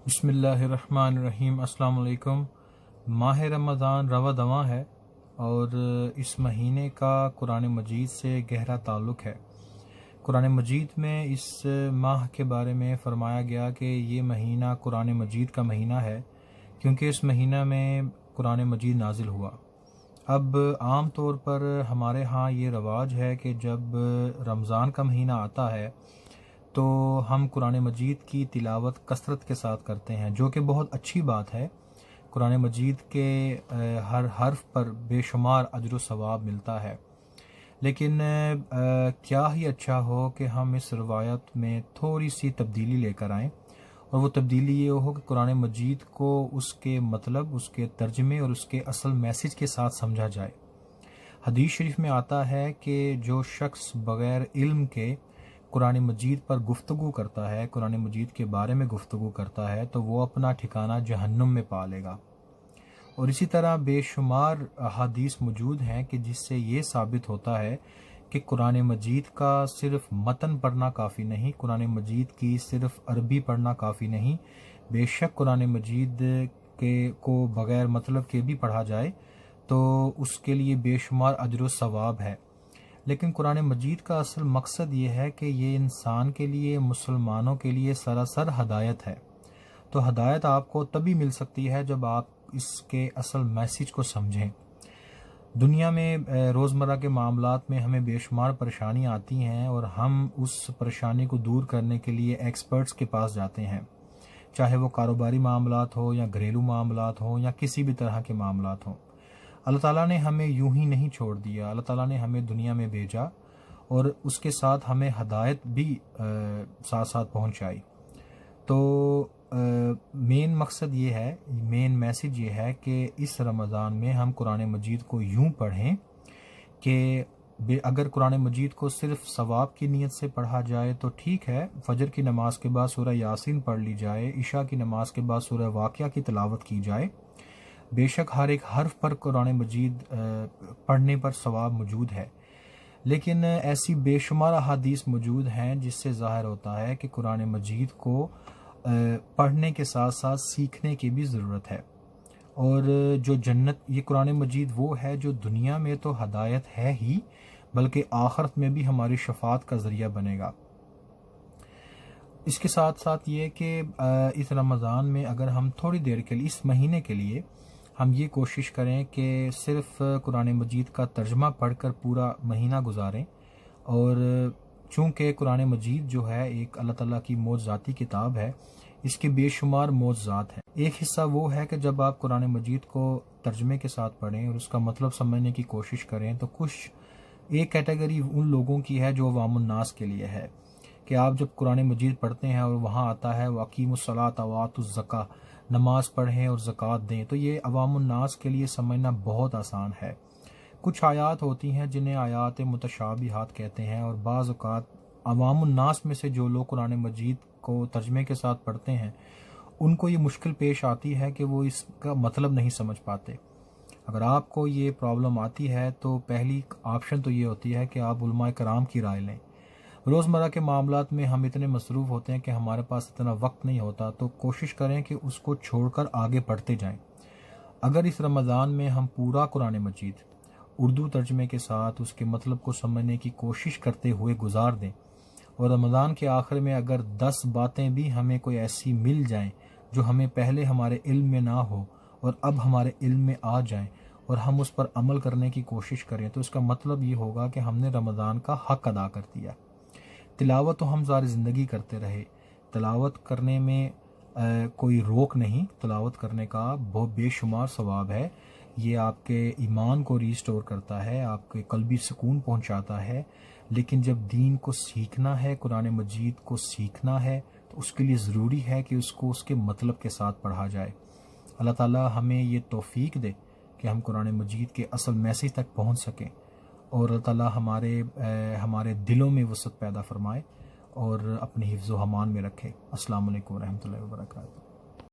بسم اللہ الرحمن الرحیم۔ السلام علیکم۔ ماہ رمضان رواں دواں ہے اور اس مہینے کا قرآن مجید سے گہرا تعلق ہے۔ قرآن مجید میں اس ماہ کے بارے میں فرمایا گیا کہ یہ مہینہ قرآن مجید کا مہینہ ہے کیونکہ اس مہینہ میں قرآن مجید نازل ہوا۔ اب عام طور پر ہمارے ہاں یہ رواج ہے کہ جب رمضان کا مہینہ آتا ہے تو ہم قرآن مجید کی تلاوت کثرت کے ساتھ کرتے ہیں، جو کہ بہت اچھی بات ہے۔ قرآن مجید کے ہر حرف پر بے شمار اجر و ثواب ملتا ہے، لیکن کیا ہی اچھا ہو کہ ہم اس روایت میں تھوڑی سی تبدیلی لے کر آئیں، اور وہ تبدیلی یہ ہو کہ قرآن مجید کو اس کے مطلب، اس کے ترجمے اور اس کے اصل میسج کے ساتھ سمجھا جائے۔ حدیث شریف میں آتا ہے کہ جو شخص بغیر علم کے قرآن مجید پر گفتگو کرتا ہے، قرآن مجید کے بارے میں گفتگو کرتا ہے، تو وہ اپنا ٹھکانہ جہنم میں پا لے گا۔ اور اسی طرح بے شمار احادیث موجود ہیں کہ جس سے یہ ثابت ہوتا ہے کہ قرآن مجید کا صرف متن پڑھنا کافی نہیں، قرآن مجید کی صرف عربی پڑھنا کافی نہیں، بے شک قرآن مجید کو بغیر مطلب کے بھی پڑھا جائے تو اس کے لیے بے شمار اجر و ثواب ہے۔ لیکن قرآن مجید کا اصل مقصد یہ ہے کہ یہ انسان کے لیے، مسلمانوں کے لیے سراسر ہدایت ہے۔ تو ہدایت آپ کو تبھی مل سکتی ہے جب آپ اس کے اصل میسج کو سمجھیں۔ دنیا میں روزمرہ کے معاملات میں ہمیں بے شمار پریشانیاں آتی ہیں اور ہم اس پریشانی کو دور کرنے کے لیے ایکسپرٹس کے پاس جاتے ہیں، چاہے وہ کاروباری معاملات ہو یا گھریلو معاملات ہوں یا کسی بھی طرح کے معاملات ہوں۔ اللہ تعالیٰ نے ہمیں یوں ہی نہیں چھوڑ دیا، اللہ تعالیٰ نے ہمیں دنیا میں بھیجا اور اس کے ساتھ ہمیں ہدایت بھی ساتھ ساتھ پہنچائی۔ تو مین مقصد یہ ہے، مین میسج یہ ہے کہ اس رمضان میں ہم قرآن مجید کو یوں پڑھیں کہ اگر قرآن مجید کو صرف ثواب کی نیت سے پڑھا جائے تو ٹھیک ہے، فجر کی نماز کے بعد سورہ یاسین پڑھ لی جائے، عشاء کی نماز کے بعد سورہ واقعہ کی تلاوت کی جائے، بے شک ہر ایک حرف پر قرآن مجید پڑھنے پر ثواب موجود ہے۔ لیکن ایسی بے شمار احادیث موجود ہیں جس سے ظاہر ہوتا ہے کہ قرآن مجید کو پڑھنے کے ساتھ ساتھ سیکھنے کی بھی ضرورت ہے، اور جو جنت، یہ قرآن مجید وہ ہے جو دنیا میں تو ہدایت ہے ہی بلکہ آخرت میں بھی ہماری شفاعت کا ذریعہ بنے گا۔ اس کے ساتھ ساتھ یہ کہ اس رمضان میں اگر ہم تھوڑی دیر کے لیے، اس مہینے کے لیے ہم یہ کوشش کریں کہ صرف قرآن مجید کا ترجمہ پڑھ کر پورا مہینہ گزاریں، اور چونکہ قرآن مجید جو ہے ایک اللہ تعالیٰ کی معجزاتی کتاب ہے، اس کے بے شمار معجزات ہیں۔ ایک حصہ وہ ہے کہ جب آپ قرآن مجید کو ترجمے کے ساتھ پڑھیں اور اس کا مطلب سمجھنے کی کوشش کریں تو کچھ ایک کیٹیگری ان لوگوں کی ہے جو عوام الناس کے لیے ہے، کہ آپ جب قرآن مجید پڑھتے ہیں اور وہاں آتا ہے وَأَقِیمُوا الصَّلَاةَ وَآتُوا الزَّکَاۃَ، نماز پڑھیں اور زکوٰۃ دیں، تو یہ عوام الناس کے لیے سمجھنا بہت آسان ہے۔ کچھ آیات ہوتی ہیں جنہیں آیات متشابہات کہتے ہیں، اور بعض اوقات عوام الناس میں سے جو لوگ قرآن مجید کو ترجمے کے ساتھ پڑھتے ہیں ان کو یہ مشکل پیش آتی ہے کہ وہ اس کا مطلب نہیں سمجھ پاتے۔ اگر آپ کو یہ پرابلم آتی ہے تو پہلی آپشن تو یہ ہوتی ہے کہ آپ علماء کرام کی رائے لیں۔ روزمرہ کے معاملات میں ہم اتنے مصروف ہوتے ہیں کہ ہمارے پاس اتنا وقت نہیں ہوتا، تو کوشش کریں کہ اس کو چھوڑ کر آگے پڑھتے جائیں۔ اگر اس رمضان میں ہم پورا قرآن مجید اردو ترجمے کے ساتھ اس کے مطلب کو سمجھنے کی کوشش کرتے ہوئے گزار دیں، اور رمضان کے آخر میں اگر 10 باتیں بھی ہمیں کوئی ایسی مل جائیں جو ہمیں پہلے ہمارے علم میں نہ ہو اور اب ہمارے علم میں آ جائیں اور ہم اس پر عمل کرنے کی کوشش کریں، تو اس کا مطلب یہ ہوگا کہ ہم نے رمضان کا حق ادا کر دیا۔ تلاوت تو ہم ساری زندگی کرتے رہے، تلاوت کرنے میں کوئی روک نہیں، تلاوت کرنے کا بہت بے شمار ثواب ہے، یہ آپ کے ایمان کو ریسٹور کرتا ہے، آپ کے قلبی سکون پہنچاتا ہے۔ لیکن جب دین کو سیکھنا ہے، قرآن مجید کو سیکھنا ہے، تو اس کے لیے ضروری ہے کہ اس کو اس کے مطلب کے ساتھ پڑھا جائے۔ اللہ تعالیٰ ہمیں یہ توفیق دے کہ ہم قرآن مجید کے اصل میسج تک پہنچ سکیں، اور اللہ تعالیٰ ہمارے دلوں میں وسعت پیدا فرمائے اور اپنے حفظ و امان میں رکھے۔ السلام علیکم ورحمۃ اللہ وبرکاتہ۔